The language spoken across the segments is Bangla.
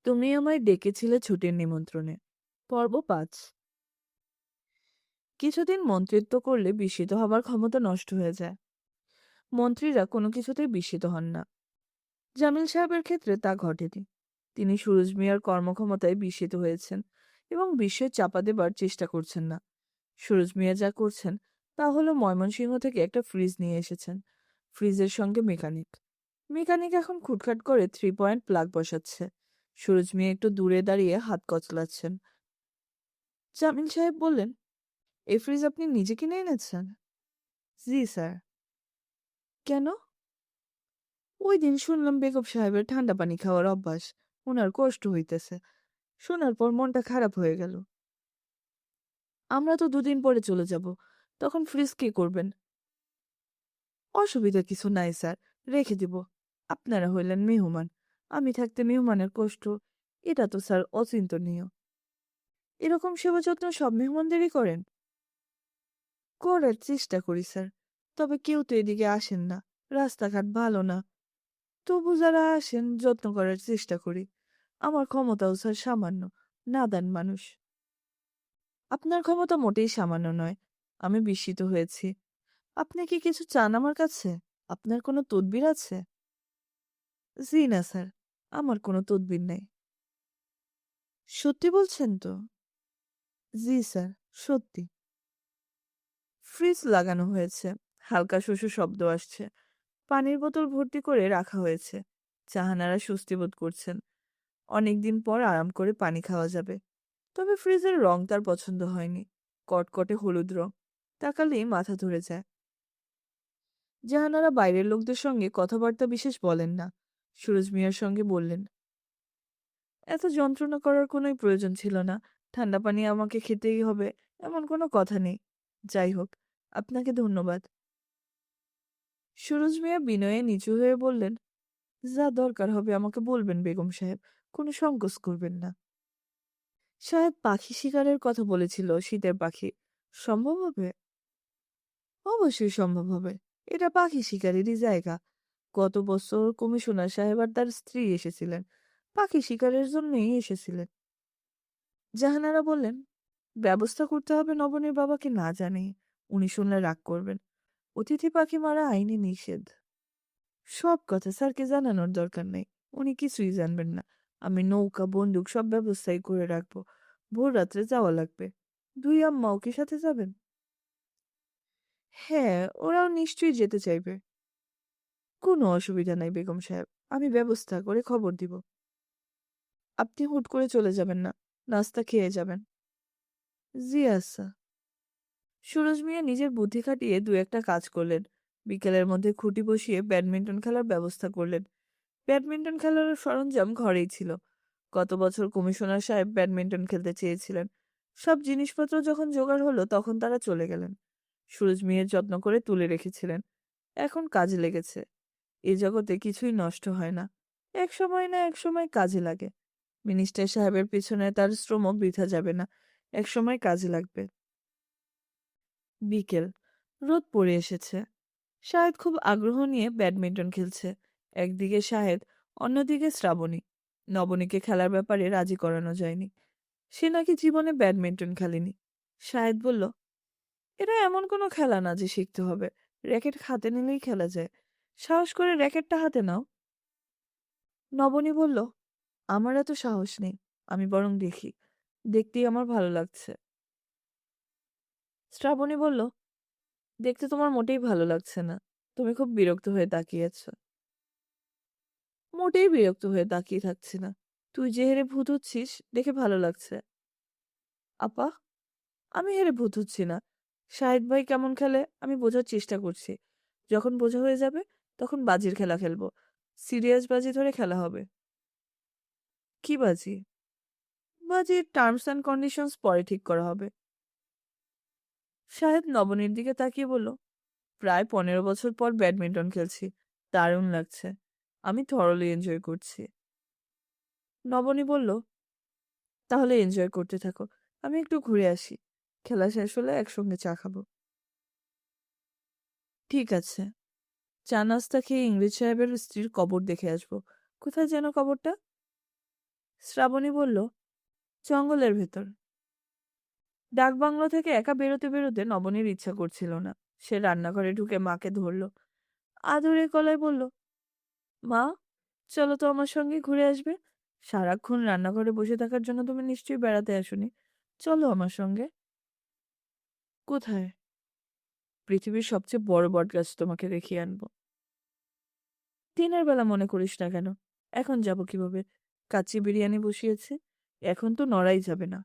তুমি আমায় ডেকেছিলে ছুটির নিমন্ত্রণে। পর্ব ৫। কিছুদিন মন্ত্রিত্ব করলে বিস্মিত হবার ক্ষমতা নষ্ট হয়ে যায়। মন্ত্রীরা কোনো কিছুতেই বিস্মিত হন না। জামিল সাহেবের ক্ষেত্রে তা ঘটেনি। তিনি সুরুজ মিয়ার কর্মক্ষমতায় বিস্মিত হয়েছেন এবং বিস্ময় চাপা দেবার চেষ্টা করছেন না। সুরজ মিয়া যা করছেন তা হলো ময়মনসিংহ থেকে একটা ফ্রিজ নিয়ে এসেছেন। ফ্রিজের সঙ্গে মেকানিক। মেকানিক এখন খুটখাট করে 3 পয়েন্ট প্লাগ বসাচ্ছে। সুরজ মিয়া একটু দূরে দাঁড়িয়ে হাত কচলাচ্ছেন। জামিল সাহেব বললেন, এই ফ্রিজ আপনি নিজে কিনে এনেছেন? জি স্যার। কেন? ওই দিন শুনলাম বেগম সাহেবের ঠান্ডা পানি খাওয়ার অভ্যাস, ওনার কষ্ট হইতেছে। শোনার পর মনটা খারাপ হয়ে গেল। আমরা তো 2 দিন পরে চলে যাব, তখন ফ্রিজ কি করবেন? অসুবিধা কিছু নাই স্যার, রেখে দিব। আপনারা হইলেন মেহমান, আমি থাকতে মেহমানের কষ্ট, এটা তো স্যার অচিন্তনীয়। এরকম সেবা যত্ন সব মেহমানদেরই করেন? করার চেষ্টা করি স্যার, তবে কেউ তো এদিকে আসেন না, রাস্তাঘাট ভালো না। তবু যারা আসেন যত্ন করার চেষ্টা করি। আমার ক্ষমতাও স্যার সামান্য, নাদান মানুষ। আপনার ক্ষমতা মোটেই সামান্য নয়। আমি বিস্মিত হয়েছি। আপনি কি কিছু চান আমার কাছে? আপনার কোনো তদবির আছে? জি না স্যার, আমার কোনো তদবির নেই। সত্যি বলছেন তো? জি স্যার, সত্যি। ফ্রিজ লাগানো হয়েছে, হালকা শোষো শব্দ আসছে। পানির বোতল ভর্তি করে রাখা হয়েছে। জাহানারা স্বস্তি বোধ করছেন। অনেকদিন পর আরাম করে পানি খাওয়া যাবে। তবে ফ্রিজের রং তার পছন্দ হয়নি। কটকটে হলুদ রং, তাকালেই মাথা ধরে যায়। জাহানারা বাইরের লোকদের সঙ্গে কথাবার্তা বিশেষ বলেন না। সুরজ মিয়ার সঙ্গে বললেন, এত যন্ত্রণা করার কোনোই প্রয়োজন ছিল না। ঠান্ডা পানি আমাকে খেতেই হবে এমন কোনো কথা নেই। যাই হোক, আপনাকে ধন্যবাদ। সুরজ মিয়া বিনয়ে নিচু হয়ে বললেন, যা দরকার হবে আমাকে বলবেন বেগম সাহেব, কোনো সংকোচ করবেন না। শায়দ পাখি শিকারের কথা বলেছিল, শীতের পাখি। সম্ভব হবে? অবশ্যই সম্ভব হবে। এটা পাখি শিকারেরই জায়গা। গত বছর কমিশনার সাহেব আর তার স্ত্রী এসেছিলেন, পাখি শিকারের জন্যই এসেছিলেন। জাহানারা বললেন, ব্যবস্থা করতে হবে নবনীর বাবাকে না জানিয়ে। উনি শুনলে রাগ করবেন। অতিথি পাখি মারা আইনে নিষেধ। সব কথা স্যারকে জানানোর দরকার নেই, উনি কিছুই জানবেন না। আমি নৌকা বন্দুক সব ব্যবস্থাই করে রাখবো। ভোর রাত্রে যাওয়া লাগবে। দুই আম্মাও কি সাথে যাবেন? হ্যাঁ, ওরাও নিশ্চয়ই যেতে চাইবে। কোনো অসুবিধা নাই বেগম সাহেব, আমি ব্যবস্থা করে খবর দিব। আপনি হুট করে চলে যাবেন না, নাস্তা খেয়ে যাবেন। জি আচ্ছা। সুরজ মিয়া নিজের বুদ্ধি খাটিয়ে দু একটা কাজ করলেন। বিকেলের মধ্যে খুঁটি বসিয়ে ব্যাডমিন্টন খেলার ব্যবস্থা করলেন। ব্যাডমিন্টন খেলার সরঞ্জাম ঘরেই ছিল। গত বছর কমিশনার সাহেব ব্যাডমিন্টন খেলতে চেয়েছিলেন। সব জিনিসপত্র যখন জোগাড় হলো তখন তারা চলে গেলেন। সুরজ মিয়া যত্ন করে তুলে রেখেছিলেন। এখন কাজে লেগেছে। এ জগতে কিছুই নষ্ট হয় না, এক সময় না এক সময় কাজে লাগে। মিনিস্টার সাহেবের পিছনে তার শ্রমও বৃথা যাবে না, এক সময় কাজে লাগবে। বিকেল, রোদ পড়ে এসেছে। শাহেদ খুব আগ্রহ নিয়ে ব্যাডমিন্টন খেলছে। একদিকে শাহেদ, অন্যদিকে শ্রাবণী। নবনীকে খেলার ব্যাপারে রাজি করানো যায়নি। সে নাকি জীবনে ব্যাডমিন্টন খেলেনি। শাহেদ বলল, এটা এমন কোনো খেলা না যে শিখতে হবে। র্যাকেট হাতে নিলেই খেলা যায়। সাহস করে র্যাকেটটা হাতে নাও। নবনী বলল, আমার এত সাহস নেই, আমি বরং দেখি। দেখতেই আমার ভালো লাগছে। শ্রাবণী বলল, দেখতে তোমার মোটেই ভালো লাগছে না। তুমি খুব বিরক্ত হয়ে তাকিয়েছ। মোটেই বিরক্ত হয়ে তাকিয়ে থাকছি না। তুই যে হেরে ভূত হচ্ছিস দেখে ভালো লাগছে। আপা, আমি হেরে ভূত হচ্ছি না। শাহিদ ভাই কেমন খেলে আমি বোঝার চেষ্টা করছি। যখন বোঝা হয়ে যাবে তখন বাজির খেলা খেলবো। সিরিয়াস বাজি ধরে খেলা হবে। কি বাজি? বাজির টার্মস অ্যান্ড কন্ডিশনস পরে ঠিক করা হবে। শাহেদ নবনীর দিকে তাকিয়ে বলল, প্রায় 15 বছর পর ব্যাডমিন্টন খেলছি। দারুণ লাগছে। আমি থরলি এনজয় করছি। নবনী বলল, তাহলে এনজয় করতে থাকো, আমি একটু ঘুরে আসি। খেলা শেষ হলে একসঙ্গে চা খাবো। ঠিক আছে। চা নাস্তা খেয়ে ইংরেজ সাহেবের স্ত্রীর কবর দেখে আসবো। কোথায় যেন কবরটা? শ্রাবণী বলল, জঙ্গলের ভেতর। ডাকবাংলো থেকে একা বেরোতে বেরোতে নবনীর ইচ্ছা করছিল না। সে রান্নাঘরে ঢুকে মাকে ধরল, আদুরে গলায় বলল, মা, চলো তো আমার সঙ্গে ঘুরে আসবে। সারাক্ষণ রান্নাঘরে বসে থাকার জন্য তুমি নিশ্চয়ই বেড়াতে আসোনি। চলো আমার সঙ্গে। কোথায়? পৃথিবীর সবচেয়ে বড় বটগাছ তোমাকে দেখিয়ে আনবো। দিনের বেলা মনে করিস না কেন? এখন যাব কিভাবে? কাচ্চি বিরিয়ানি বসিয়েছে, এখন তো নড়াই যাবে না।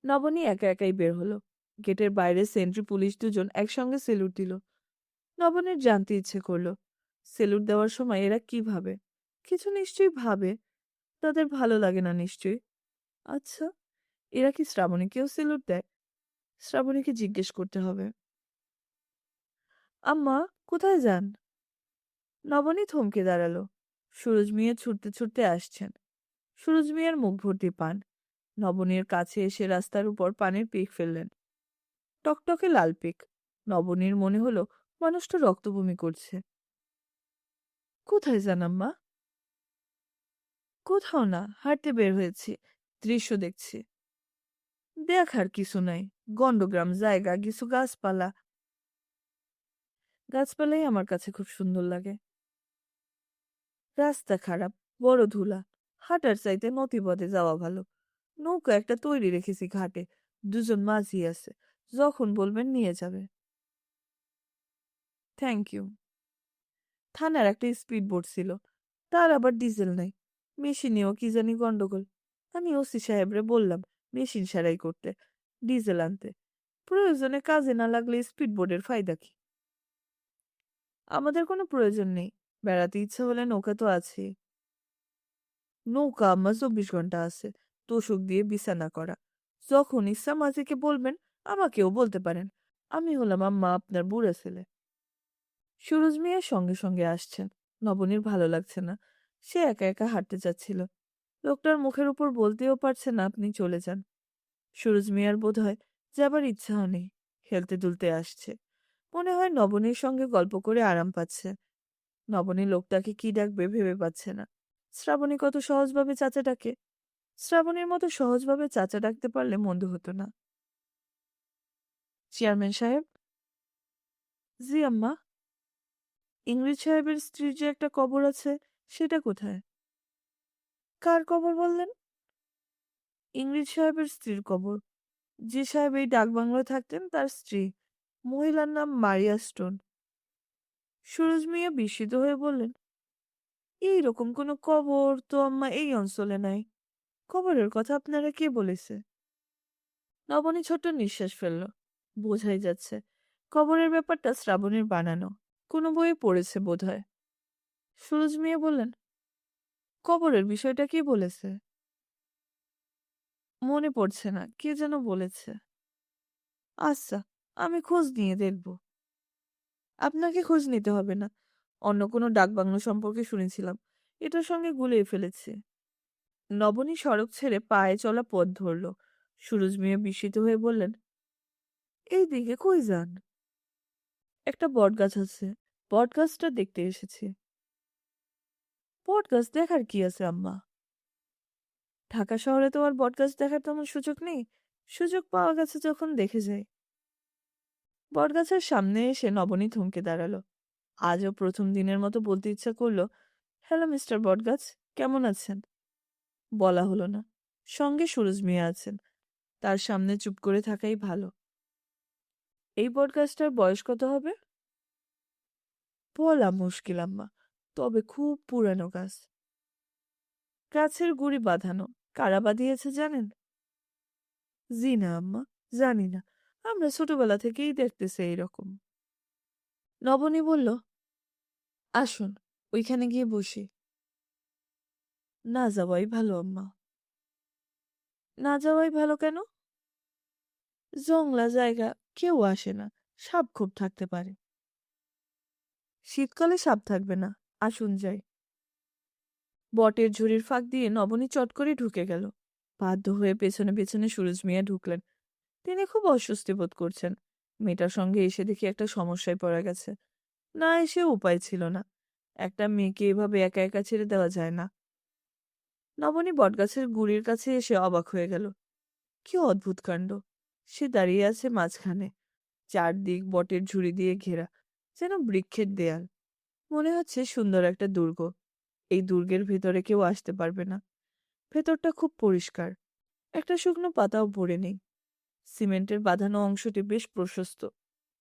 নবনী একা একাই বের হলো। গেটের বাইরে সেন্ট্রি পুলিশ দুজন একসঙ্গে সেলুট দিল। নবনীর জানতে ইচ্ছে করলো, সেলুট দেওয়ার সময় এরা কি ভাবে? কিছু নিশ্চয়ই ভাবে। তাদের ভালো লাগে না নিশ্চয়ই। আচ্ছা, এরা কি শ্রাবণীকেও সেলুট দেয়? শ্রাবণীকে জিজ্ঞেস করতে হবে। আম্মা, কোথায় যান? নবনী থমকে দাঁড়ালো। সুরজ মিয়া ছুটতে ছুটতে আসছেন। সুরজ মিয়ার মুখ ভর্তি পান। নবনীর কাছে এসে রাস্তার উপর পানির পিক ফেললেন। টকটকে লাল পিক। নবনীর মনে হলো মানুষটা রক্তবমি করছে। কোথায় যান আম্মা? কোথাও না, হাঁটতে বের হয়েছি, দৃশ্য দেখছি। দেখার কিছু নাই, গন্ডগ্রাম জায়গা, কিছু গাছপালা। গাছপালাই আমার কাছে খুব সুন্দর লাগে। রাস্তা খারাপ, বড় ধুলা, হাঁটার চাইতে নদীপথে যাওয়া ভালো। নৌকা একটা তৈরি রেখেছি ঘাটে, দুজন মাঝি আছে, যখন বলবেন নিয়ে যাবে। Thank you. থানার একটা স্পিড বোট ছিল, তার আবার ডিজেল নাই। মেশিনেও কি জানি গন্ডগোল। আমি ওসি সাহেবরে বললাম মেশিন সারাই করতে, ডিজেল আনতে। প্রয়োজনে কাজে না লাগলে স্পিড বোটের ফায়দা কি? আমাদের কোনো প্রয়োজন নেই, বেড়াতে ইচ্ছে হলে নৌকা তো আছে। নৌকা আমার 24 ঘন্টা আছে, তোষক দিয়ে বিছানা করা। যখন ইচ্ছা মাঝিকে বলবেন, আমাকেও বলতে পারেন। আমি হলাম আম্মা আপনার বুড়া ছেলে। সুরজ মিয়া সঙ্গে সঙ্গে আসছেন। নবনীর ভালো লাগছে না। সে একা একা হাঁটতে যাচ্ছিল। লোকটার মুখের উপর বলতেও পারছে না আপনি চলে যান। সুরজ মিয়ার বোধ হয় যাবার ইচ্ছাও নেই। হেলতে দুলতে আসছে। মনে হয় নবনীর সঙ্গে গল্প করে আরাম পাচ্ছে। নবনী লোকটাকে কি ডাকবে ভেবে পাচ্ছে না। শ্রাবণী কত সহজভাবে চাচা ডাকে। শ্রাবণীর মতো সহজভাবে চাচা ডাকতে পারলে মন্দ হতো না। চেয়ারম্যান সাহেব। জি আম্মা। ইংরেজ সাহেবের স্ত্রীর যে একটা কবর আছে, সেটা কোথায়? কার কবর বললেন? ইংরেজ সাহেবের স্ত্রীর কবর। যে সাহেব এই ডাকবাংলোয় থাকতেন তার স্ত্রী। মহিলার নাম মারিয়া স্টোন। সুরজ মিয়া বিস্মিত হয়ে বললেন, এইরকম কোনো কবর তো আম্মা এই অঞ্চলে নাই। কবরের কথা আপনারা কে বলেছে? নবনী ছোট্ট নিঃশ্বাস ফেলল। বোঝাই যাচ্ছে কবরের ব্যাপারটা শ্রাবণীর বানানো, কোনো বইয়ে পড়েছে বোধহয়। সুরজ মিয়া বললেন, কবরের বিষয়টা কে বলেছে? মনে পড়ছে না, কে যেন বলেছে। আচ্ছা, আমি খোঁজ নিয়ে দেখব। আপনাকে খোঁজ নিতে হবে না। অন্য কোনো ডাকবাংলো সম্পর্কে শুনেছিলাম, এটার সঙ্গে গুলিয়ে ফেলেছি। নবনী সড়ক ছেড়ে পায়ে চলা পথ ধরল। সুরজ মিয়া বিস্মিত হয়ে বললেন, এই দিকে কই যান? একটা বটগাছ আছে, বটগাছটা দেখতে এসেছি। বটগাছ দেখার কি আছে আম্মা? ঢাকা শহরে তো আর বটগাছ দেখার তেমন সুযোগ নেই। সুযোগ পাওয়া গেছে যখন দেখে যাই। বটগাছের সামনে এসে নবনী থমকে দাঁড়ালো। আজও প্রথম দিনের মতো বলতে ইচ্ছা করলো, হ্যালো মিস্টার বটগাছ, কেমন আছেন? বলা হলো না। সঙ্গে সুরজ মিয়া আছেন, তার সামনে চুপ করে থাকাই ভালো। এই বটগাছটার বয়স কত হবে? বলা মুশকিল আম্মা, তবে খুব পুরানো গাছ। গাছের গুড়ি বাঁধানো, কারা বাঁধিয়েছে জানেন? জি না আম্মা, জানি না। আমরা ছোটবেলা থেকেই দেখতেছি এইরকম। নবনী বলল, আসুন, ওইখানে গিয়ে বসি। না যাওয়াই ভালো আম্মা। না যাওয়াই ভালো কেন? জংলা জায়গা, কেউ আসে না, সাপ খুব থাকতে পারে। শীতকালে সাপ থাকবে না, আসুন যাই। বটের ঝুড়ির ফাঁক দিয়ে নবনী চট করে ঢুকে গেল। বাধ্য হয়ে পেছনে পেছনে সুরজ মিয়া ঢুকলেন। তিনি খুব অস্বস্তি বোধ করছেন। মেয়েটার সঙ্গে এসে দেখি একটা সমস্যায় পড়া গেছে। না এসে উপায় ছিল না। একটা মেয়েকে এভাবে একা একা ছেড়ে দেওয়া যায় না। নবনী বটগাছের গুড়ির কাছে এসে অবাক হয়ে গেল। কি অদ্ভুত কাণ্ড! সে দাঁড়িয়ে আছে মাঝখানে, চারদিক বটের ঝুড়ি দিয়ে ঘেরা, যেন বৃক্ষের দেয়াল। মনে হচ্ছে সুন্দর একটা দুর্গ। এই দুর্গের ভেতরে কেউ আসতে পারবে না। ভেতরটা খুব পরিষ্কার, একটা শুকনো পাতাও পড়ে নেই। সিমেন্টের বাঁধানো অংশটি বেশ প্রশস্ত,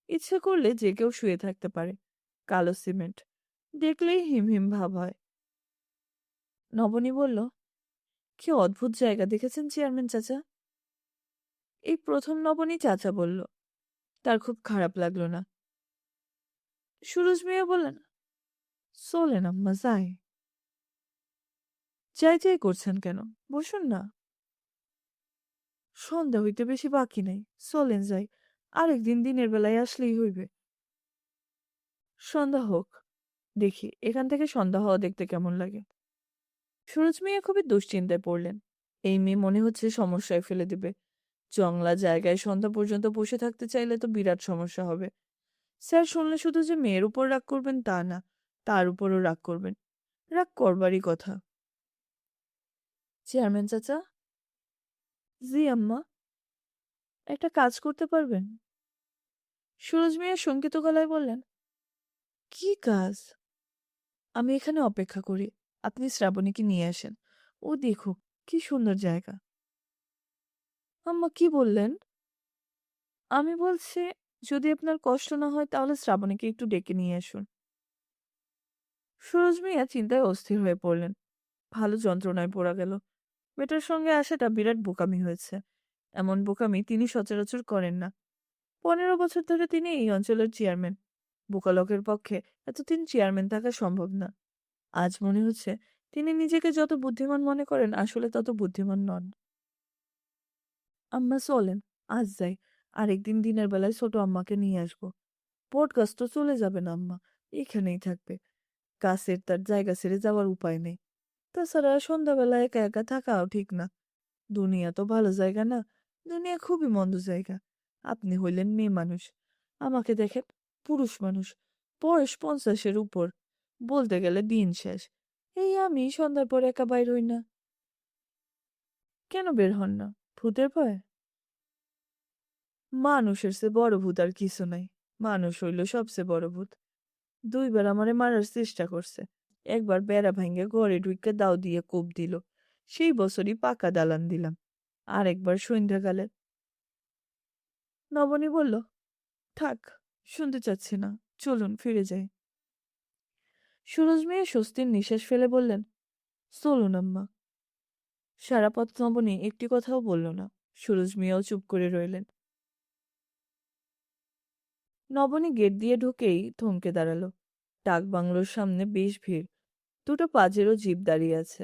ইচ্ছে করলে যে কেউ শুয়ে থাকতে পারে। কালো সিমেন্ট, দেখলেই হিমহিম ভাব হয়। নবনী বলল, কি অদ্ভুত জায়গা দেখেছেন চেয়ারম্যান চাচা? এই প্রথম নবনী চাচা বলল। তার খুব খারাপ লাগলো না। সুরজ মিয়া বললেন, চলেন আম্মা যাই। যাই যাই করছেন কেন? বসুন না। সন্ধ্যা হইতে বেশি বাকি নাই, চলেন যাই। আরেকদিন দিনের বেলায় আসলেই হইবে। সন্ধ্যা হোক, দেখি এখান থেকে সন্ধ্যা হওয়া দেখতে কেমন লাগে। সুরজ মিয়া খুবই দুশ্চিন্তায় পড়লেন। এই মেয়ে মনে হচ্ছে সমস্যায় ফেলে দিবে। জংলা জায়গায় সন্ধ্যা পর্যন্ত বসে থাকতে চাইলে তো বিরাট সমস্যা হবে। স্যার শুনলে শুধু যে মেয়ের উপর রাগ করবেন তা না, তার উপরও রাগ করবেন। রাগ করবারই কথা। চেয়ারম্যান চাচা। জি আম্মা। একটা কাজ করতে পারবেন? সুরজ মিয়া শঙ্কিত গলায় বললেন, কি কাজ? আমি এখানে অপেক্ষা করি, আপনি শ্রাবণীকে নিয়ে আসেন। ও দেখুক কি সুন্দর জায়গা। আম্মা কি বললেন? আমি বলছি, যদি আপনার কষ্ট না হয় তাহলে শ্রাবণীকে একটু ডেকে নিয়ে আসুন। সুরজ মিয়া চিন্তায় অস্থির হয়ে পড়লেন। ভালো যন্ত্রণায় পড়া গেল। মেয়েটার সঙ্গে আসাটা বিরাট বোকামি হয়েছে। এমন বোকামি তিনি সচরাচর করেন না। 15 বছর ধরে তিনি এই অঞ্চলের চেয়ারম্যান। বোকা লোকের পক্ষে এতদিন চেয়ারম্যান থাকা সম্ভব না। আজ মনে হচ্ছে তিনি নিজেকে যত বুদ্ধিমান মনে করেন আসলে তত বুদ্ধিমান নন। আম্মা চলেন, আজ যাই। আরেকদিন দিনের বেলায় ছোট আম্মাকে নিয়ে আসবো। বটগাছ তো চলে যাবে না আম্মা, এখানেই থাকবে। গাছের তার জায়গা ছেড়ে যাওয়ার উপায় নেই। তাছাড়া সন্ধ্যাবেলা একা একা থাকাও ঠিক না। দুনিয়া তো ভালো জায়গা না, দুনিয়া খুবই মন্দ জায়গা। আপনি হইলেন মেয়ে মানুষ, আমাকে দেখেন পুরুষ মানুষ, বয়স 50-এর উপর, বলতে গেলে দিন শেষ। এই আমি সন্ধ্যার পর একা বাইর হই না। কেন বের হন না? ভূতের ভয়? মানুষের চেয়ে বড় ভূত আর কিছু নাই। মানুষ হইল সবচেয়ে বড় ভূত। 2বার আমারে মারার চেষ্টা করছে। একবার বেড়া ভাঙ্গে ঘরে ঢুইকা দাও দিয়ে কোপ দিল। সেই বছরই পাকা দালান দিলাম। আরেকবার সন্ধ্যাকালে। নবনী বলল, থাক, শুনতে চাচ্ছি না, চলুন ফিরে যাই। সুরজ মিয়া স্বস্তির নিঃশ্বাস ফেলে বললেন, চলুন আম্মা। সারা পথ নবনী একটি কথাও বলল না। সুরজ মিয়াও চুপ করে রইলেন। নবনী গেট দিয়ে ঢুকেই থমকে দাঁড়ালো। ডাক বাংলোর সামনে বেশ ভিড়। দুটো পাজেরও জিপ দাঁড়িয়ে আছে।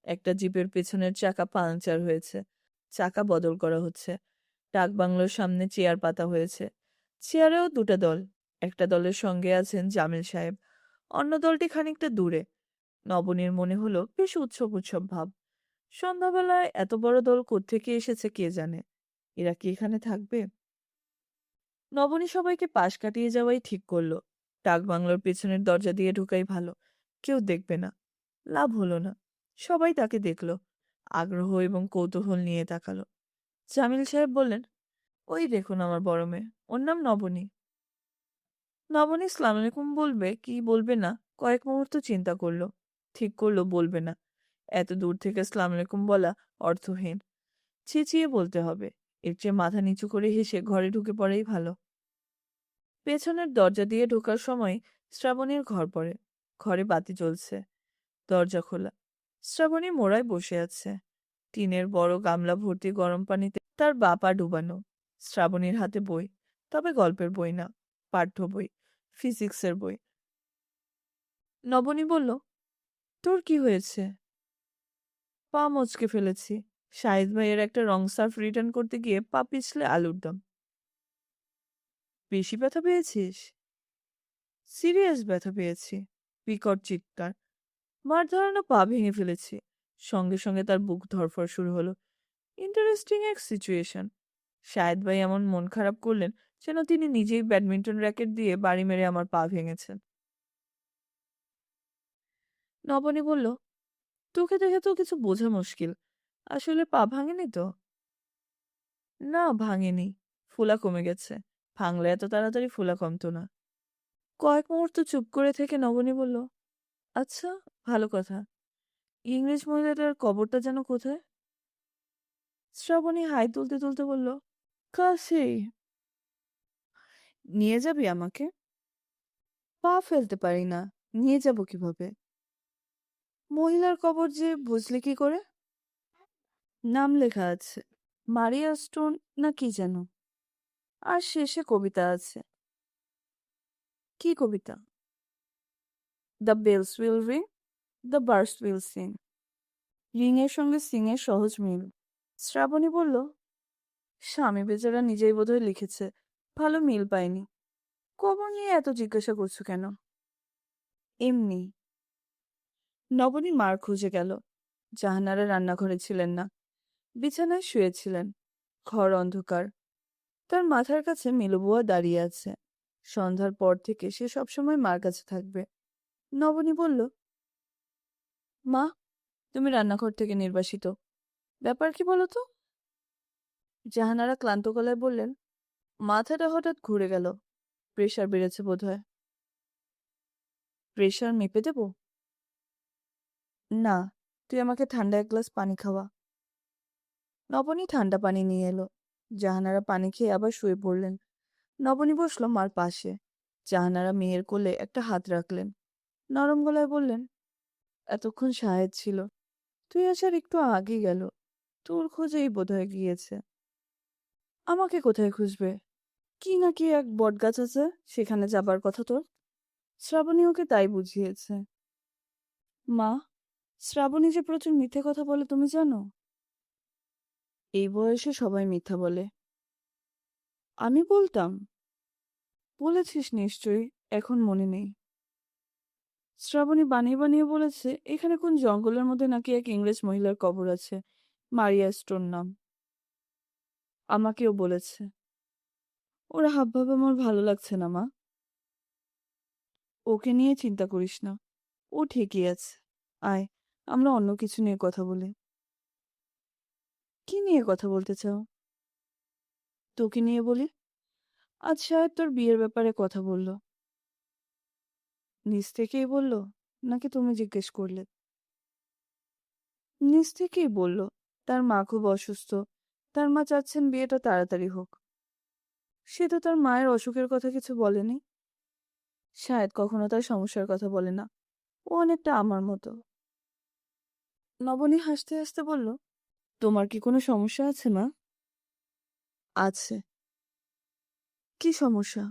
একটা জিপের পেছনের চাকা পাংচার হয়েছে, চাকা বদল করা হচ্ছে। ডাক বাংলোর সামনে চেয়ার পাতা হয়েছে। চেয়ারেও দুটো দল। একটা দলের সঙ্গে আছেন জামিল সাহেব, অন্য দলটি খানিকটা দূরে। নবনীর মনে হলো বেশ উৎসব উৎসব ভাব। সন্ধ্যাবেলায় এত বড় দল কোত্থেকে এসেছে কে জানে। এরা কি এখানে থাকবে? নবনী সবাইকে পাশ কাটিয়ে যাওয়াই ঠিক করলো। ডাক বাংলোর পেছনের দরজা দিয়ে ঢোকাই ভালো, কেউ দেখবে না। লাভ হলো না। সবাই তাকে দেখল, আগ্রহ এবং কৌতূহল নিয়ে তাকালো। জামিল সাহেব বললেন, ওই দেখুন আমার বড় মেয়ে, ওর নাম নবনী। নবনী সালাম আলাইকুম বলবে কি বলবে না কয়েক মুহূর্ত চিন্তা করলো। ঠিক করলো বলবে না। এত দূর থেকে সালাম আলাইকুম বলা অর্থহীন। চেঁচিয়ে বলতে হবে। এর চেয়ে মাথা নিচু করে হেসে ঘরে ঢুকে পড়াই ভালো। পেছনের দরজা দিয়ে ঢোকার সময় শ্রাবণীর ঘর পড়ে। ঘরে বাতি জ্বলছে, দরজা খোলা। শ্রাবণী মোড়ায় বসে আছে। টিনের বড় গামলা ভর্তি গরম পানিতে তার বা পা ডুবানো। শ্রাবণীর হাতে বই, তবে গল্পের বই না, পাঠ্য বই, ফিজিক্সের বই। নবনী বলল, তোর কি হয়েছে? পা মচকে ফেলেছি। শাহিদ ভাইয়ের একটা রং সার্ফ রিটার্ন করতে গিয়ে পা পিছলে আলুর দম। বেশি ব্যথা পেয়েছিস? সিরিয়াস ব্যথা পেয়েছি। বিকট চিৎকার। মার ধারণা পা ভেঙে ফেলেছি। সঙ্গে সঙ্গে তার বুক ধড়ফড় শুরু হলো। ইন্টারেস্টিং এক সিচুয়েশন। শাহেদ ভাই এমন মন খারাপ করলেন যেন তিনি নিজেই ব্যাডমিন্টন র্যাকেট দিয়ে বাড়ি মেরে আমার পা ভেঙেছেন। নবনী বলল, তোকে দেখে তো কিছু বোঝা মুশকিল। আসলে পা ভাঙেনি তো? না, ভাঙেনি। ফোলা কমে গেছে। ভাঙলে এত তাড়াতাড়ি ফোলা কমতো না। কয়েক মুহূর্ত চুপ করে থেকে নবনী বলল, আচ্ছা, ভালো কথা। ইংরেজ মহিলাটার কবরটা যেন কোথায়? শ্রাবণী হাই তুলতে তুলতে বলল, কাছেই। নিয়ে যাবি আমাকে? পা ফেলতে পারি না, নিয়ে যাব কিভাবে? মহিলার কবর যে বুঝলি কি করে? নাম লেখা আছে, মারিয়া স্টোন না কি যেন। আর শেষে কবিতা আছে। কি কবিতা? The bells will ring, the birds will sing. Ring এর সঙ্গে সিং এর সহজ মিল। শ্রাবণী বলল, স্বামী বেচারা নিজেই বোধহয় লিখেছে, ভালো মিল পায়নি। কবর নিয়ে এত জিজ্ঞাসা করছো কেন? এমনি। নবনী মার খুঁজে গেল। জাহানারা রান্নাঘরে ছিলেন না, বিছানায় শুয়েছিলেন। ঘর অন্ধকার। তার মাথার কাছে মিলুবুয়া দাঁড়িয়ে আছে। সন্ধ্যার পর থেকে সে সবসময় মার কাছে থাকবে। নবনী বলল, মা, তুমি রান্নাঘর থেকে নির্বাসিত। ব্যাপার কি বলো তো? জাহানারা ক্লান্ত গলায় বললেন, মাথাটা হঠাৎ ঘুরে গেল। প্রেশার বেড়েছে বোধহয়। প্রেশার মেপে দেব? না, তুই আমাকে ঠান্ডা এক গ্লাস পানি খাওয়া। নবনী ঠান্ডা পানি নিয়ে এলো। জাহানারা পানি খেয়ে আবার শুয়ে পড়লেন। নবনী বসল মার পাশে। জাহানারা মেয়ের কোলে একটা হাত রাখলেন। নরম গলায় বললেন, এতক্ষণ শাহেদ ছিল, তুই আসার একটু আগে গেল। তোর খোঁজেই বোধহয় গিয়েছে। আমাকে কোথায় খুঁজবে? কি নাকি এক বটগাছ আছে, সেখানে যাবার কথা তোর। শ্রাবণী ওকে তাই বুঝিয়েছে। মা, শ্রাবণী যে প্রচুর মিথ্যে কথা বলে তুমি জানো? এই বয়সে সবাই মিথ্যা বলে। আমি বলতাম? বলেছিস নিশ্চয়ই, এখন মনে নেই। শ্রাবণী বানিয়ে বানিয়ে বলেছে এখানে কোন জঙ্গলের মধ্যে নাকি এক ইংরেজ মহিলার কবর আছে, মারিয়া স্টোন নাম। আমাকেও বলেছে। ওর হাবভাব আমার ভালো লাগছে না মা। ওকে নিয়ে চিন্তা করিস না, ও ঠিকই আছে। আয়, আমরা অন্য কিছু নিয়ে কথা বলি। কি নিয়ে কথা বলতে চাও? তোকে নিয়ে বলি। আচ্ছা, তোর বিয়ের ব্যাপারে কথা বললো। নিজ থেকেই বললো নাকি তুমি জিজ্ঞেস করলে? নিজ থেকেই বলল। তার মা খুব অসুস্থ। তার মা চাচ্ছেন বিয়েটা তাড়াতাড়ি হোক। সে তো তার মায়ের অসুখের কথা কিছু বলেনি। শায়দ কখনো তার সমস্যার কথা বলে না। ও অনেকটা আমার মতো। নবনী হাসতে হাসতে বলল, তোমার কি কোনো সমস্যা আছে মা? আছে। কি সমস্যা?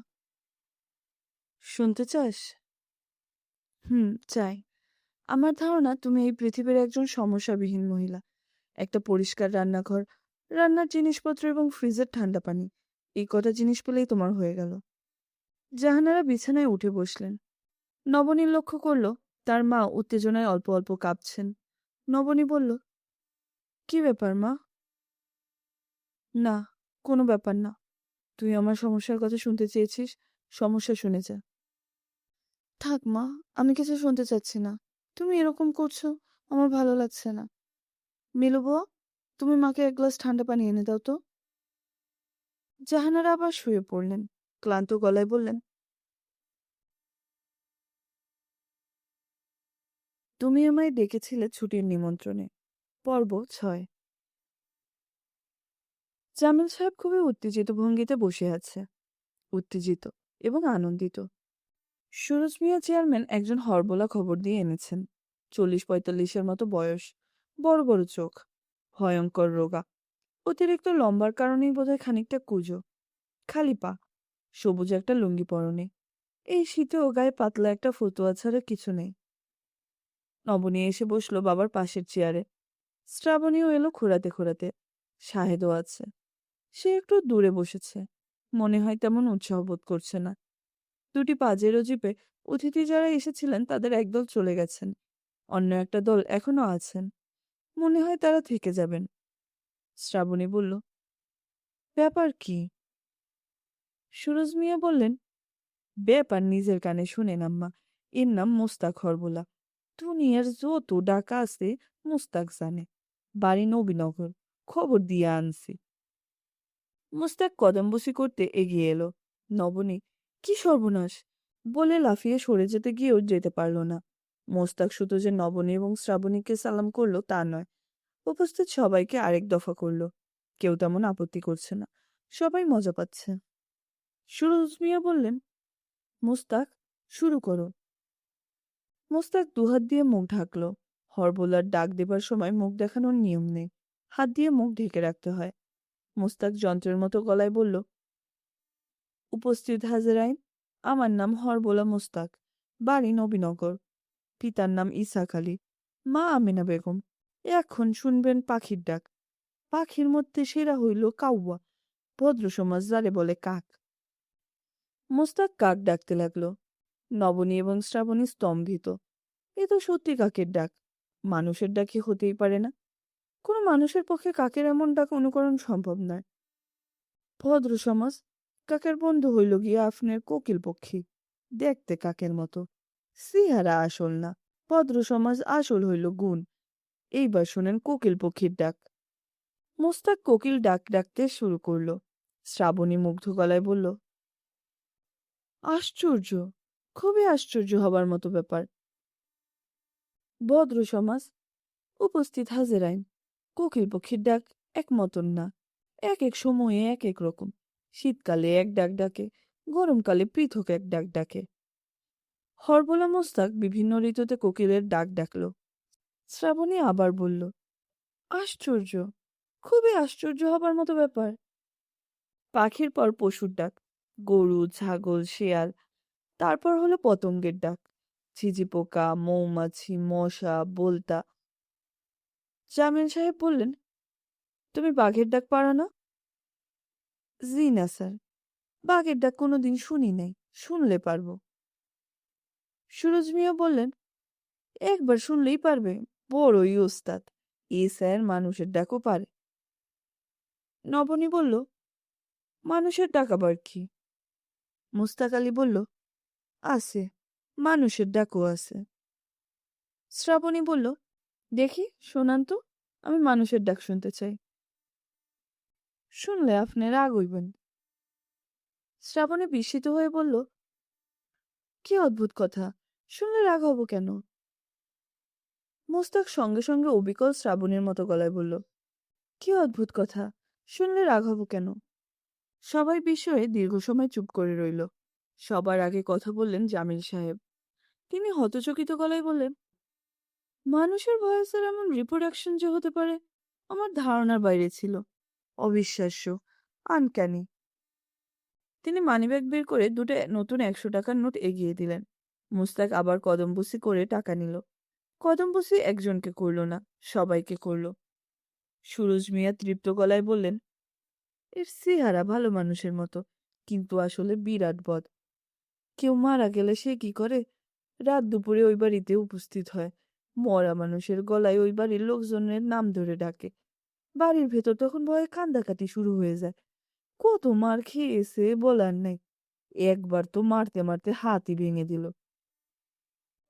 শুনতে চাস? চাই। আমার ধারণা তুমি এই পৃথিবীর একজন সমস্যাবিহীন মহিলা। একটা পরিষ্কার রান্নাঘর, রান্নার জিনিসপত্র এবং ফ্রিজের ঠান্ডা পানি, এই কটা জিনিস পেলেই তোমার হয়ে গেল। জাহানারা বিছানায় উঠে বসলেন। নবনী লক্ষ্য করল তার মা উত্তেজনায় অল্প অল্প কাঁপছেন। নবনী বলল, কি ব্যাপার মা? না, কোনো ব্যাপার না। তুই আমার সমস্যার কথা শুনতে চেয়েছিস, সমস্যা শুনে যা। থাক মা, আমি কিছু শুনতে চাচ্ছি না। তুমি এরকম করছো, আমার ভালো লাগছে না। মিলু বুয়া, তুমি মাকে এক গ্লাস ঠান্ডা পানি এনে দাও তো। জাহানারা আবার শুয়ে পড়লেন। ক্লান্ত গলায় বললেন, তুমি আমায় ডেকেছিলে ছুটির নিমন্ত্রণে। পর্ব 6। জামিল সাহেব খুবই উত্তেজিত ভঙ্গিতে বসে আছে। উত্তেজিত এবং আনন্দিত। সুরজ মিয়া চেয়ারম্যান একজন হরবোলা খবর দিয়ে এনেছেন। 40-45-এর মতো বয়স, বড় বড় চোখ, ভয়ঙ্কর রোগা। অতিরিক্ত লম্বার কারণেই বোধহয় খানিকটা কুঁজো। খালি পা, সবুজ একটা লুঙ্গি পরনে। এই শীতেও গায়ে পাতলা একটা ফতুয়া ছাড়া কিছু নেই। নবনী এসে বসলো বাবার পাশের চেয়ারে। শ্রাবণীও এলো খোঁড়াতে খোঁড়াতে। শাহেদও আছে। সে একটু দূরে বসেছে। মনে হয় তেমন উৎসাহ বোধ করছে না। দুটি পাজেরো জিপে অতিথি যারা এসেছিলেন তাদের একদল চলে গেছেন। অন্য একটা দল এখনো আছেন। মনে হয় তারা থেকে যাবেন। শ্রাবণী বলল, ব্যাপার কি? সুরজ মিয়া বললেন, ব্যাপার নিজের কানে শুনেন আম্মা। এর নাম মোস্তাক হরবোলা। দুনিয়ার যত ডাকা আছে মুস্তাক জানে। বাড়ি নবীনগর, খবর দিয়ে আনছি। মুস্তাক কদমবুসি করতে এগিয়ে এলো। নবনী, কি সর্বনাশ বলে লাফিয়ে সরে যেতে গিয়েও যেতে পারল না। মোস্তাক শুধু যে নবনী এবং শ্রাবণীকে সালাম করলো তা নয়, উপস্থিত সবাইকে আরেক দফা করলো। কেউ তেমন আপত্তি করছে না, সবাই মজা পাচ্ছে। সুরজ মিয়া বললেন, মুস্তাক, শুরু করো। মোস্তাক দুহাত দিয়ে মুখ ঢাকলো। হরবোলার ডাক দেবার সময় মুখ দেখানোর নিয়ম নেই, হাত দিয়ে মুখ ঢেকে রাখতে হয়। মোস্তাক যন্ত্রের মতো গলায় বলল, উপস্থিত হাজেরাইন, আমার নাম হরবোলা মোস্তাক, বাড়ি নবীনগর, পিতার নাম ইসাক আলী, মা আমেনা বেগম। এখন শুনবেন পাখির ডাক। পাখির মধ্যে সেরা হইল কাউয়া, ভদ্র সমাজ যারে বলে কাক। মোস্তাক কাক ডাকতে লাগলো। নবনী এবং শ্রাবণী স্তম্ভিত। এ তো সত্যি কাকের ডাক, মানুষের ডাকই হতেই পারে না। কোনো মানুষের পক্ষে কাকের এমন ডাক অনুকরণ সম্ভব নয়। ভদ্র সমাজ, কাকের বন্ধু হইল গিয়া আপনার কোকিল পক্ষী, দেখতে কাকের মতো, সিহারা আসল না। ভদ্র সমাজ আসল হইল গুণ। এইবার শোনেন কোকিল পক্ষীর ডাক। মোস্তাক কোকিল ডাক ডাকতে শুরু করলো। শ্রাবণী মুগ্ধ গলায় বলল, আশ্চর্য, খুবই আশ্চর্য হবার মতো ব্যাপার। ভদ্র সমাজ, উপস্থিত হাজেরাইন, কোকিল পক্ষীর ডাক এক মতন না, এক এক সময়ে এক এক রকম। শীতকালে এক ডাক ডাকে, গরমকালে পৃথক এক ডাক ডাকে। হরবোলা মোস্তাক বিভিন্ন ঋতুতে কোকিলের ডাক ডাকল। শ্রাবণী আবার বলল, আশ্চর্য, খুবই আশ্চর্য হবার মতো ব্যাপার। পাখির পর পশুর ডাক, গরু, ছাগল, শেয়াল, তারপর হলো পতঙ্গের ডাক, ঝিঝি পোকা, মৌমাছি, মশা, বোলতা। জামিল সাহেব বললেন, তুমি বাঘের ডাক পারো না? জি না স্যার, বাঘের ডাক কোনোদিন শুনি নাই, শুনলে পারবো। সুরজ মিয়া বললেন, একবার শুনলেই পারবে, বড়ই ওস্তাদ। এ স্যার মানুষের ডাকও পারে। নবনী বলল, মানুষের ডাক আবার কি? মুস্তাক আলী বলল, আছে, মানুষের ডাকও আছে। শ্রাবণী বলল, দেখি শোনান তো, আমি মানুষের ডাক শুনতে চাই। শুনলে আপনি রাগ হইবেন। শ্রাবণী বিস্মিত হয়ে বলল, কি অদ্ভুত কথা, শুনলে রাগ হব কেন? মুস্তাক সঙ্গে সঙ্গে অবিকল শ্রাবণীর মতো গলায় বলল, কি অদ্ভুত কথা, শুনলে রাগ হব কেন? সবাই বিস্ময়ে দীর্ঘ সময় চুপ করে রইল। সবার আগে কথা বললেন জামিল সাহেব। তিনি হতচকিত গলায় বললেন, মানুষের ভয়েসের এমন রিপ্রোডাকশন যে হতে পারে আমার ধারণার বাইরে ছিল। অবিশ্বাস্য, আনক্যানি। তিনি মানিব্যাগ বের করে দুটো নতুন 100 টাকার নোট এগিয়ে দিলেন। মুস্তাক আবার কদমবুসি করে টাকা নিল। কদমবুসি একজনকে করল না, সবাইকে করল। সুরজ মিয়া তৃপ্ত গলায় বললেন, এর চেহারা ভালো মানুষের মতো, কিন্তু আসলে বিরাট বদ। কেউ মারা গেলে সে কি করে, রাত দুপুরে ওই বাড়িতে উপস্থিত হয়, মরা মানুষের গলায় ওই বাড়ির লোকজনের নাম ধরে ডাকে। বাড়ির ভেতর তখন ভয়ে কান্দাকাটি শুরু হয়ে যায়। কত মার খেয়েছে বলার নাই, একবার তো মারতে মারতে হাতই ভেঙে দিল।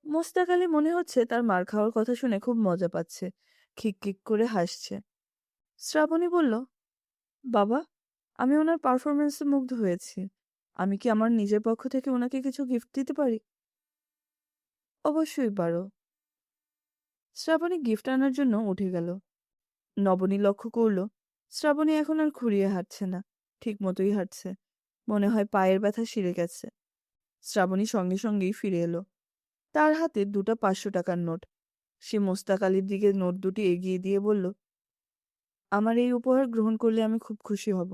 মোস্তাক আলী মনে হচ্ছে তার মার খাওয়ার কথা শুনে খুব মজা পাচ্ছে, খিকখিক করে হাসছে। শ্রাবণী বলল, বাবা, আমি ওনার পারফরমেন্সে মুগ্ধ হয়েছি। আমি কি আমার নিজের পক্ষ থেকে ওনাকে কিছু গিফট দিতে পারি? অবশ্যই পারো। শ্রাবণী গিফট আনার জন্য উঠে গেল। নবনী লক্ষ্য করল, শ্রাবণী এখন আর খুঁড়িয়ে হাঁটছে না, ঠিক মতোই হাঁটছে। মনে হয় পায়ের ব্যথা সেরে গেছে। শ্রাবণী সঙ্গে সঙ্গেই ফিরে এলো। তার হাতে 2টা 500 টাকার নোট। সে মোস্তাক আলীর দিকে নোট দুটি এগিয়ে দিয়ে বলল, আমার এই উপহার গ্রহণ করলে আমি খুব খুশি হব।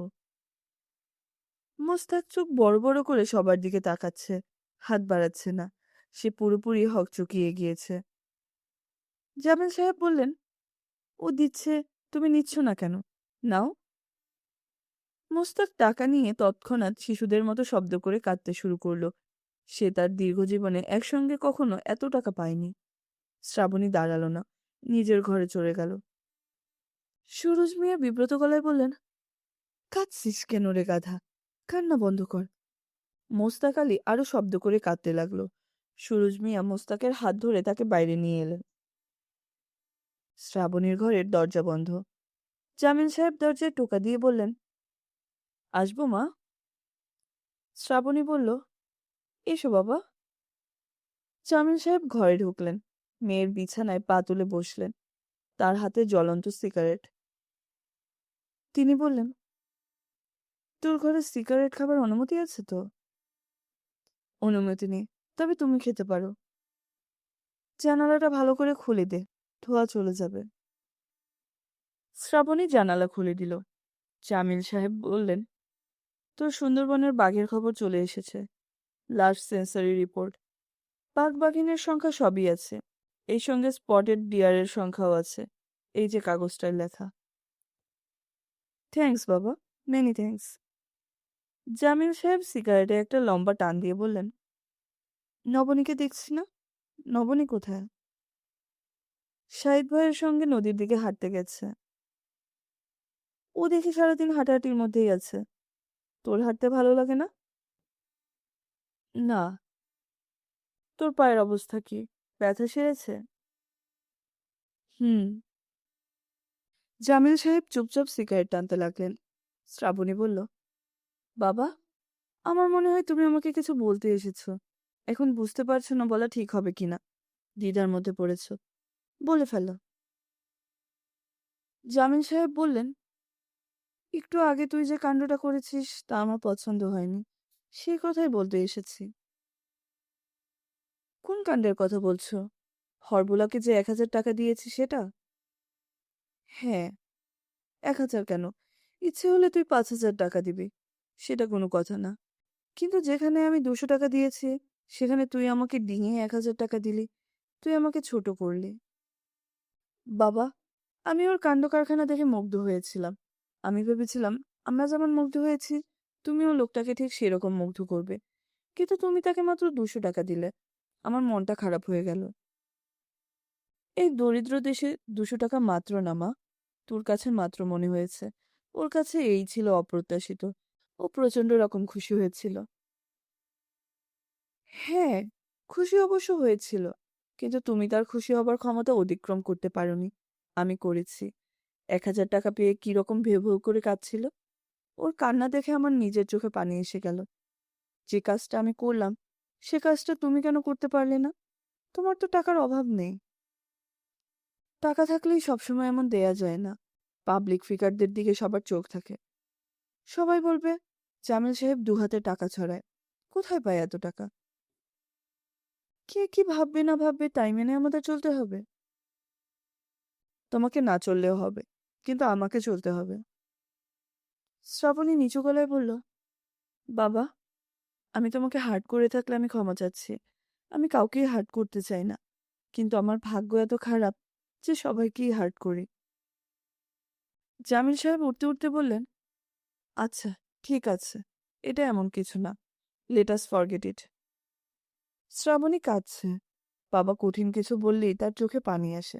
মোস্তাক চোখ বড় বড় করে সবার দিকে তাকাচ্ছে, হাত বাড়াচ্ছে না। সে পুরোপুরি হকচকিয়ে গিয়েছে। জামিল সাহেব বললেন, ও দিচ্ছে, তুমি নিচ্ছ না কেন? নাও। মোস্তাক টাকা নিয়ে তৎক্ষণাৎ শিশুদের মতো শব্দ করে কাঁদতে শুরু করলো। সে তার দীর্ঘ জীবনে একসঙ্গে কখনো এত টাকা পায়নি। শ্রাবণী দাঁড়ালো না, নিজের ঘরে চলে গেল। সুরজ মিয়া বিব্রত গলায় বললেন, কাঁদছিস কেন রে গাধা, কান্না বন্ধ কর। মোস্তাক আলী আরো শব্দ করে কাঁদতে লাগলো। সুরজ মিয়া মোস্তাকের হাত ধরে তাকে বাইরে নিয়ে এলেন। শ্রাবণীর ঘরের দরজা বন্ধ। জামিল সাহেব দরজায় টোকা দিয়ে বললেন, আসবো মা? শ্রাবণী বলল, এসো বাবা। জামিল সাহেব ঘরে ঢুকলেন। মেয়ের বিছানায় পা তুলে বসলেন, তার হাতে জ্বলন্ত সিগারেট। তিনি বললেন, তোর ঘরে সিগারেট খাবার অনুমতি আছে তো? অনুমতি নেই, তবে তুমি খেতে পারো। জানালাটা ভালো করে খুলে দে, ধোঁয়া চলে যাবে। শ্রাবণী জানালা খুলে দিল। জামিল সাহেব বললেন, তোর সুন্দরবনের বাঘের খবর চলে এসেছে। Last sensory report. বাঘ বাঘিনের সংখ্যা সবই আছে, এই সঙ্গে স্পটেড ডিয়ারের সংখ্যাও আছে। এই যে কাগজটায় লেখা। থ্যাঙ্কস বাবা, মেনি থ্যাঙ্কস। জামিল সাহেব সিগারেটে একটা লম্বা টান দিয়ে বললেন, নবনীকে দেখছি না। নবনী কোথায়? শাহিদ ভাইয়ের সঙ্গে নদীর দিকে হাঁটতে গেছে। ও দেখি সারাদিন হাঁটাহাঁটির মধ্যেই আছে। তোর হাঁটতে ভালো লাগে না? না। তোর পায়ের অবস্থা কি? ব্যথা সেরেছে? হুম। জামিল সাহেব চুপচাপ সিগারেট টানতে লাগলেন। শ্রাবণী বলল, বাবা, আমার মনে হয় তুমি আমাকে কিছু বলতে এসেছো। এখন বুঝতে পারছো না বলা ঠিক হবে কিনা। দ্বিধার মধ্যে পড়েছ। বলে ফেলো। জামিল সাহেব বললেন, একটু আগে তুই যে কাণ্ডটা করেছিস তা আমার পছন্দ হয়নি। সেই কথাই বলতে এসেছি। কোন কাণ্ডের কথা বলছো? হরবুলাকে যে 1,000 টাকা দিয়েছি সেটা? হ্যাঁ। 1,000 কেন? ইচ্ছে হলে তুই 5,000 টাকা দিবি, সেটা কোনো কথা না। কিন্তু যেখানে আমি 200 টাকা দিয়েছি, সেখানে তুই আমাকে ডিঙিয়ে 1,000 টাকা দিলি। তুই আমাকে ছোট করলি। বাবা, আমি ওর কাণ্ড কারখানা দেখে মুগ্ধ হয়েছিলাম। আমি ভেবেছিলাম আমরা যেমন মুগ্ধ হয়েছি, তুমিও লোকটাকে ঠিক সেরকম মুগ্ধ করবে। কিন্তু তুমি তাকে মাত্র 200 টাকা দিলে। আমার মনটা খারাপ হয়ে গেল। এই দরিদ্র দেশে 200 টাকা মাত্র না মা। তোর কাছে মাত্র মনে হয়েছে। ওর কাছে এই ছিল অপ্রত্যাশিত। ও প্রচন্ড রকম খুশি হয়েছিল। হ্যাঁ, খুশি অবশ্য হয়েছিল। কিন্তু তুমি তার খুশি হবার ক্ষমতা অতিক্রম করতে পারোনি। আমি করেছি। 1,000 টাকা পেয়ে কিরকম ভেউ ভেউ করে কাঁদছিল। ওর কান্না দেখে আমার নিজের চোখে পানি এসে গেল। যে কাজটা আমি করলাম, সে কাজটা তুমি কেন করতে পারলে না? তোমার তো টাকার অভাব নেই। টাকা থাকলেই সবসময় এমন দেয়া যায় না। পাবলিক ফিগারদের দিকে সবার চোখ থাকে। সবাই বলবে, জামিল সাহেব 2 হাতে টাকা ছড়ায়। কোথায় পায় এত টাকা? কে কি ভাববে না ভাববে তাই মেনে আমাদের চলতে হবে। তোমাকে না চললেও হবে, কিন্তু আমাকে চলতে হবে। শ্রাবণী নিচু গলায় বলল, বাবা, আমি তোমাকে হার্ট করে থাকলে আমি ক্ষমা চাচ্ছি। আমি কাউকেই হার্ট করতে চাই না। কিন্তু আমার ভাগ্য এত খারাপ যে সবাইকেই হার্ট করি। জামিল সাহেব উঠতে উঠতে বললেন, আচ্ছা, ঠিক আছে। এটা এমন কিছু না। Let us forget it. Shrabani কাঁদছে। বাবা কঠিন কিছু বললেই তার চোখে পানি আসে।